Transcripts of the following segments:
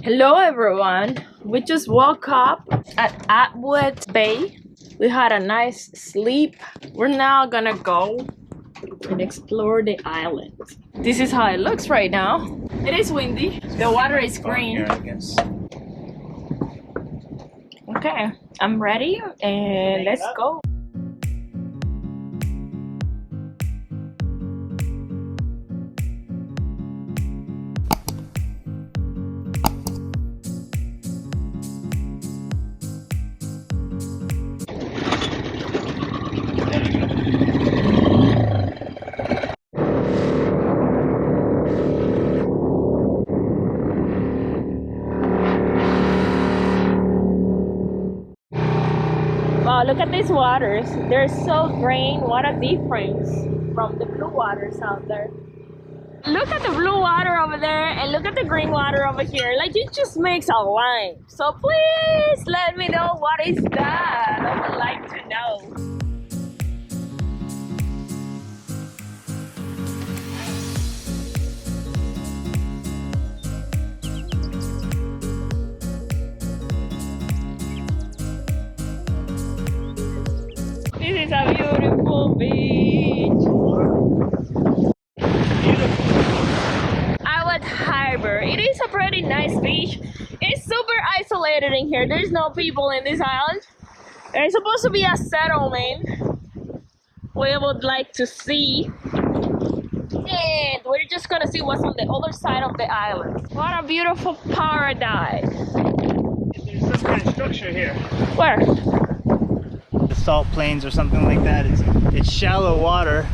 Hello everyone, we just woke up at Atwood Bay. We had a nice sleep. We're now gonna go and explore the island. This is how it looks right now. It is windy, the water is green. Okay, I'm ready and let's go. Wow, look at these waters. They're so green. What a difference from the blue waters out there. Look at the blue water over there and look at the green water over here. Like, it just makes a line. So please let me know what is that. I would like to know. This is a beautiful beach. Outwood Harbor. It is a pretty nice beach. It's super isolated in here. There's no people in this island. There's supposed to be a settlement we would like to see. And we're just gonna see what's on the other side of the island. What a beautiful paradise. There's some kind of structure here. Where? Salt plains or something like that. It's shallow water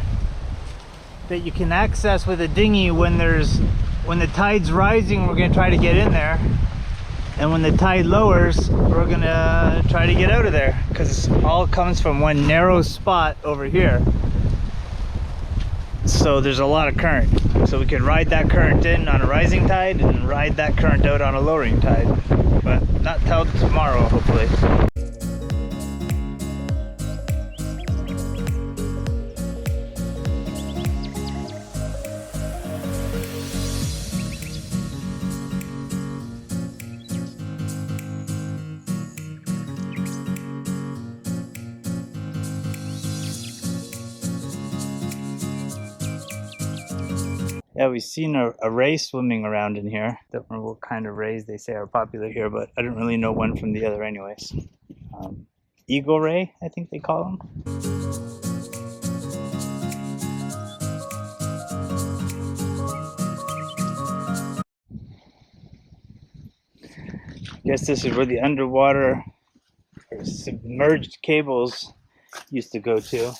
that you can access with a dinghy when the tide's rising. We're going to try to get in there, and when the tide lowers we're going to try to get out of there, because it all comes from one narrow spot over here. So there's a lot of current, so we could ride that current in on a rising tide and ride that current out on a lowering tide, but not till tomorrow, hopefully. Yeah, we've seen a ray swimming around in here. Don't remember what kind of rays they say are popular here, but I don't really know one from the other anyways. Eagle ray, I think they call them. I guess this is where the underwater or submerged cables used to go to.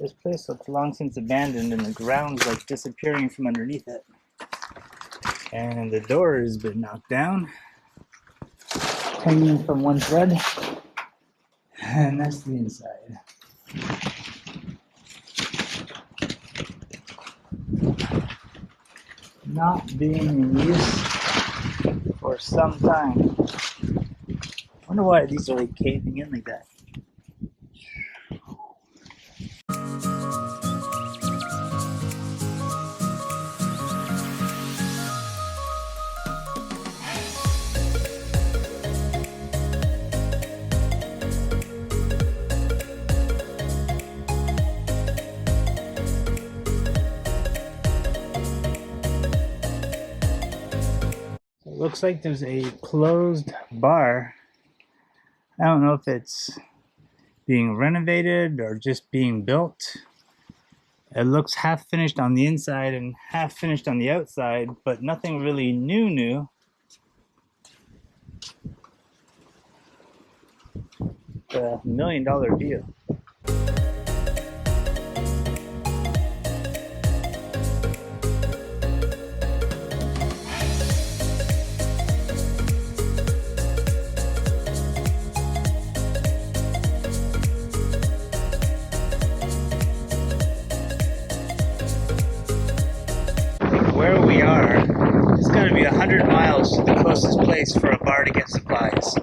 This place looks long since abandoned and the ground's like disappearing from underneath it. And the door has been knocked down, hanging from one thread, and that's the inside. Not being in use for some time. I wonder why these are like caving in like that. Looks like there's a closed bar. I don't know if it's being renovated or just being built. It looks half finished on the inside and half finished on the outside, but nothing really new. It's a $1 million view. Where we are, it's got to be 100 miles to the closest place for a bar to get supplies.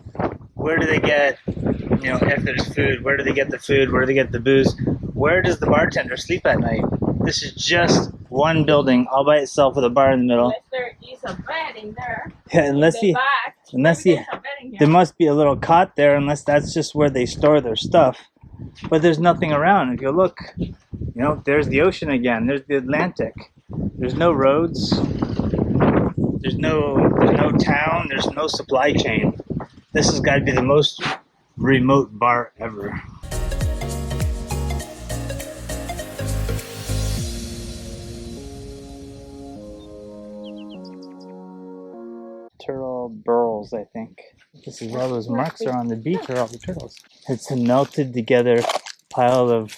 Where do they get, if there's food, where do they get the food, where do they get the booze? Where does the bartender sleep at night? This is just one building all by itself with a bar in the middle. Unless there is a bed in there. Yeah, unless the he, back. unless Maybe he, there's a bed in here. there must be a little cot there, unless that's just where they store their stuff. But there's nothing around. If you look, you know, there's the ocean again. There's the Atlantic. There's no roads. There's no town. There's no supply chain. This has got to be the most remote bar ever. Turtle burrows, I think. This is all those marks are on the beach are all the turtles. It's a melted together pile of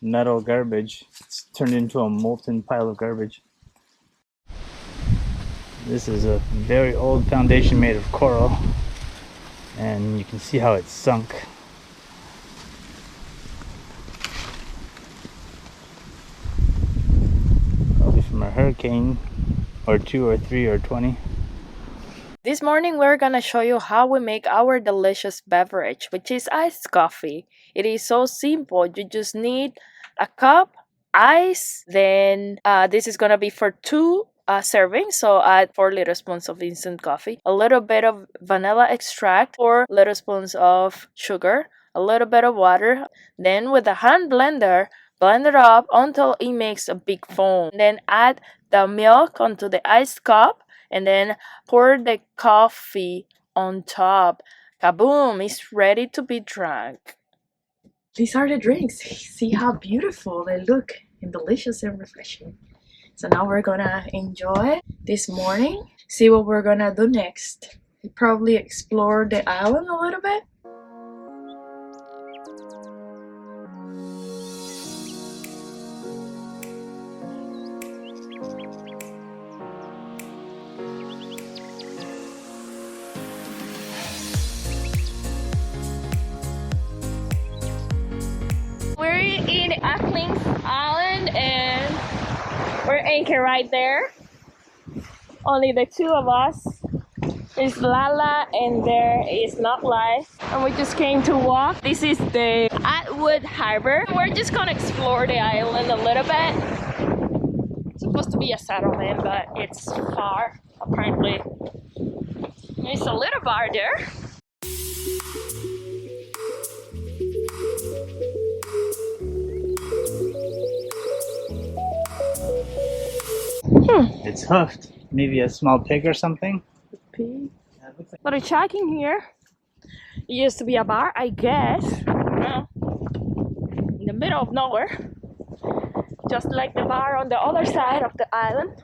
metal garbage. It's turned into a molten pile of garbage. This is a very old foundation made of coral, and you can see how it's sunk. Probably from a hurricane or 2 or 3 or 20. This morning we're gonna show you how we make our delicious beverage, which is iced coffee. It is so simple. You just need a cup, ice, then this is gonna be for 2 servings, so add 4 little spoons of instant coffee, a little bit of vanilla extract, 4 little spoons of sugar, a little bit of water. Then with a hand blender, blend it up until it makes a big foam. Then add the milk onto the iced cup, and then pour the coffee on top. Kaboom! It's ready to be drunk. These are the drinks. See how beautiful they look and delicious and refreshing. So now we're gonna enjoy this morning. See what we're gonna do next. Probably explore the island a little bit. We're in Acklins Island and we're anchored right there. Only the 2 of us. There's Lala and there is Not Life. And we just came to walk. This is the Atwood Harbor. We're just gonna explore the island a little bit. It's supposed to be a settlement, but it's far, apparently. There's a little bar there. It's hoofed. Maybe a small pig or something. Pig. But a shack in here. It used to be a bar, I guess. In the middle of nowhere. Just like the bar on the other side of the island.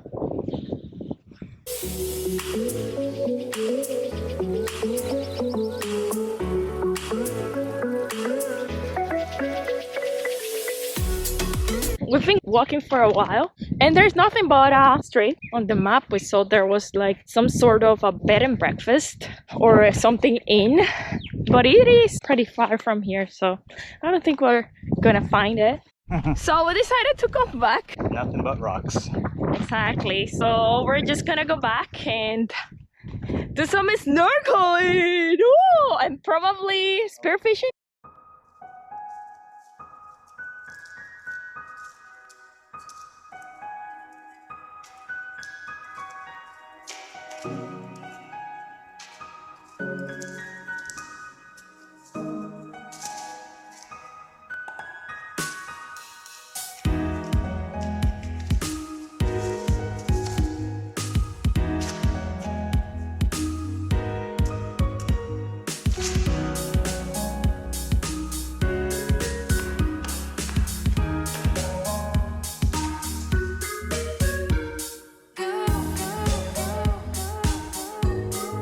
We've been walking for a while and there's nothing but a street. On the map we saw there was like some sort of a bed and breakfast or something in, but it is pretty far from here, so I don't think we're gonna find it. So we decided to come back. Nothing but rocks. Exactly, so we're just gonna go back and do some snorkeling. Ooh, and probably spearfishing.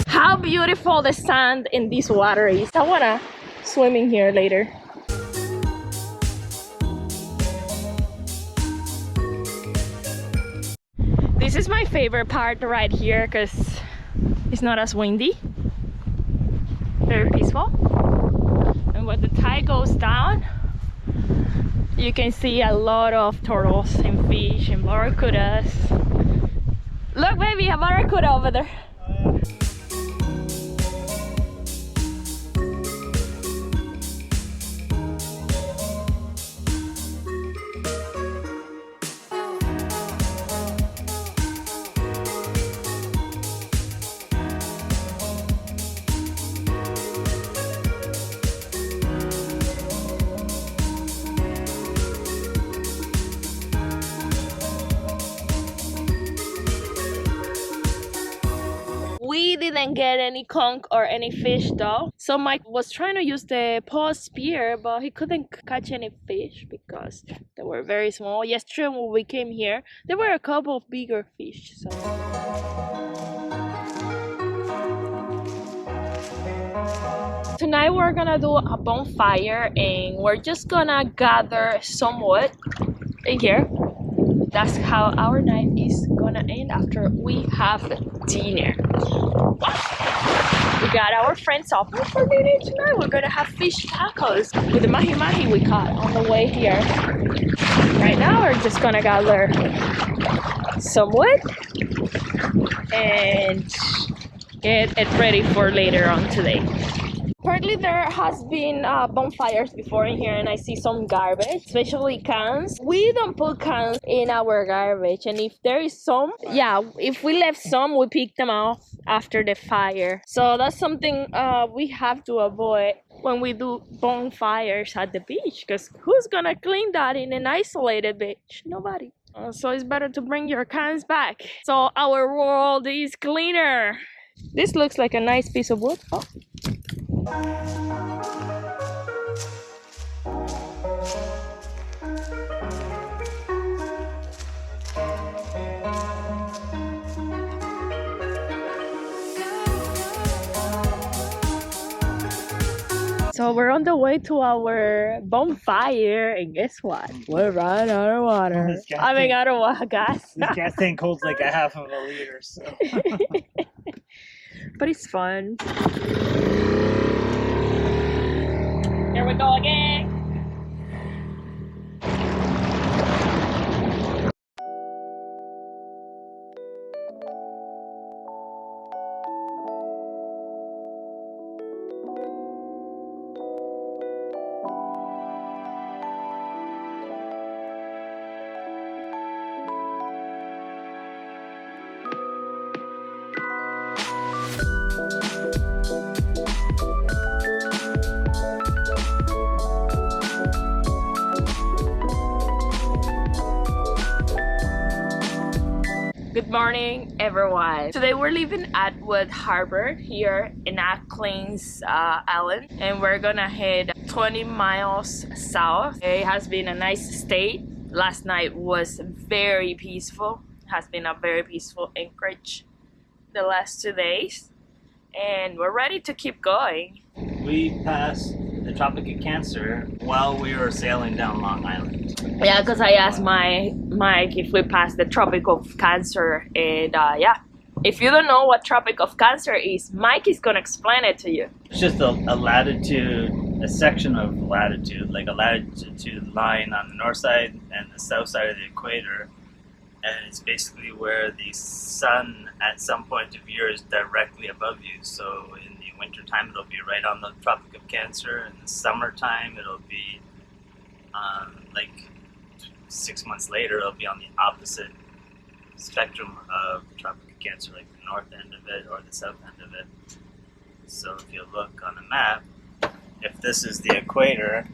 How beautiful the sand in this water is. I wanna swim in here later. This is my favorite part right here because it's not as windy. Very peaceful. And when the tide goes down, you can see a lot of turtles and fish and barracudas. Look baby, a barracuda over there. didn't get any conch or any fish though. So Mike was trying to use the paw spear, but he couldn't catch any fish because they were very small. Yesterday when we came here, there were a couple of bigger fish. So. Tonight we're gonna do a bonfire and we're just gonna gather some wood in here. That's how our night is gonna end after we have dinner. We got our friends off for dinner tonight. We're gonna have fish tacos with the mahi mahi we caught on the way here. Right now we're just gonna gather some wood and get it ready for later on today. Apparently there has been bonfires before in here and I see some garbage, especially cans. We don't put cans in our garbage, and if there is some, yeah, if we left some, we pick them off after the fire. So that's something we have to avoid when we do bonfires at the beach, because who's gonna clean that in an isolated beach? Nobody. So it's better to bring your cans back so our world is cleaner. This looks like a nice piece of wood. Oh. So we're on the way to our bonfire, and guess what? We're running out of water. I mean, out of gas. This gas tank holds like a half of a liter, so. But it's fun. Here we go again. Good morning, everyone. Today we're leaving Atwood Harbor here in Acklins Island, and we're gonna head 20 miles south. It has been a nice stay. Last night was very peaceful. It has been a very peaceful anchorage the last 2 days, and we're ready to keep going. We passed the Tropic of Cancer while we were sailing down Long Island. Yeah, because I asked Mike if we passed the Tropic of Cancer, and yeah. If you don't know what Tropic of Cancer is, Mike is gonna explain it to you. It's just a latitude, a section of latitude, like a latitude line on the north side and the south side of the equator. And it's basically where the sun at some point of year is directly above you. So in the wintertime, it'll be right on the Tropic of Cancer. In the summertime, it'll be like 6 months later, it'll be on the opposite spectrum of the Tropic of Cancer, like the north end of it or the south end of it. So if you look on the map, if this is the equator,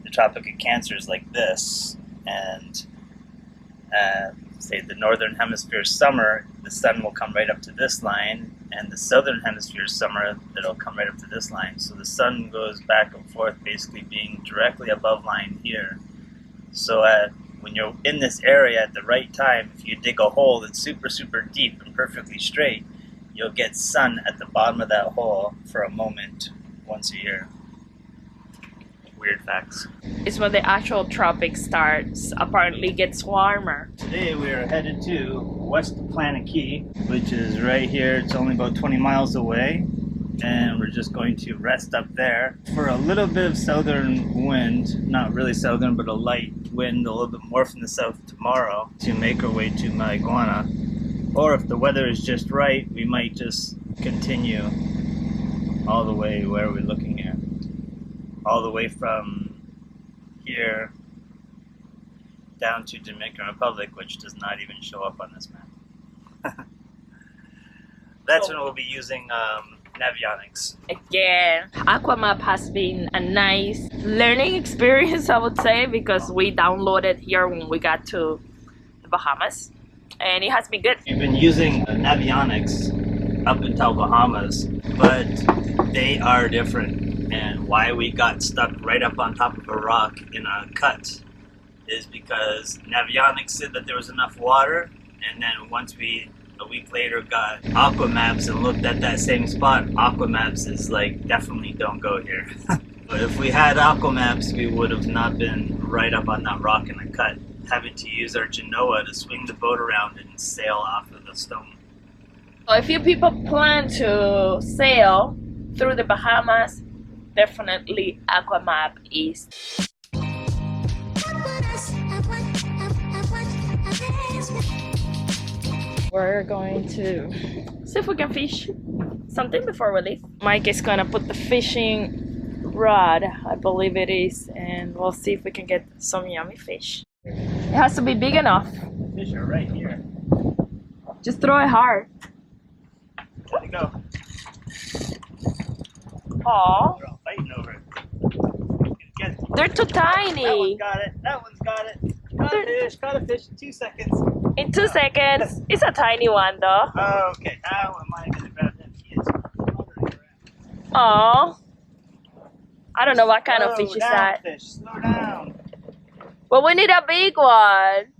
the Tropic of Cancer is like this, and say the northern hemisphere summer, the sun will come right up to this line, and the southern hemisphere summer, it'll come right up to this line. So the sun goes back and forth, basically being directly above line here. So when you're in this area at the right time, if you dig a hole that's super, super deep and perfectly straight, you'll get sun at the bottom of that hole for a moment once a year. Weird facts. It's when the actual tropic starts. Apparently it gets warmer. Today we are headed to West Planet Key, which is right here. It's only about 20 miles away, and we're just going to rest up there for a little bit of southern wind. Not really southern, but a light wind, a little bit more from the south tomorrow, to make our way to Marijuana. Or if the weather is just right, we might just continue all the way. Where are we looking at? All the way from here down to Dominican Republic, which does not even show up on this map. That's when we'll be using Navionics. Again, Aquamap has been a nice learning experience, I would say, because we downloaded here when we got to the Bahamas, and it has been good. We've been using Navionics up until Bahamas, but they are different. And why we got stuck right up on top of a rock in a cut is because Navionics said that there was enough water, and then once we a week later got aqua maps and looked at that same spot, aqua maps is like, definitely don't go here. But if we had aqua maps, we would have not been right up on that rock in a cut, having to use our genoa to swing the boat around and sail off of the stone. So if you people plan to sail through the Bahamas, definitely Aquamap is. We're going to see if we can fish something before we leave. Mike is gonna put the fishing rod, I believe it is, and we'll see if we can get some yummy fish. It has to be big enough. Fish are right here. Just throw it hard. Let it go. Aw, They're all fighting over it. Get it. they're too tiny. That one's got it. That one's got it. Caught a fish in 2 seconds. In 2 seconds. It's a tiny one though. Oh, okay. How am I going to grab him? He is fluttering around. Aw. I don't know what kind of Slow fish is down, that. Fish. Slow down. But we need a big one.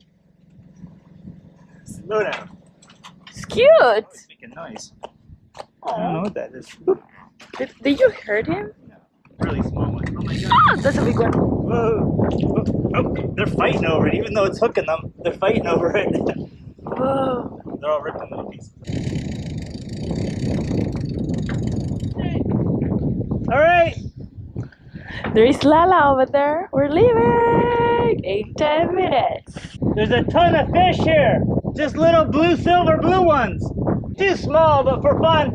Slow down. It's cute. Oh, it's making noise. I don't know what that is. Did you hurt him? No. Really small one. Oh my god. Ah, that's a big one. Whoa. Oh, they're fighting over it. Even though it's hooking them, they're fighting over it. Whoa. They're all ripping little pieces. All right. There is Lala over there. We're leaving in 10 minutes. There's a ton of fish here. Just little blue, silver blue ones. Too small, but for fun.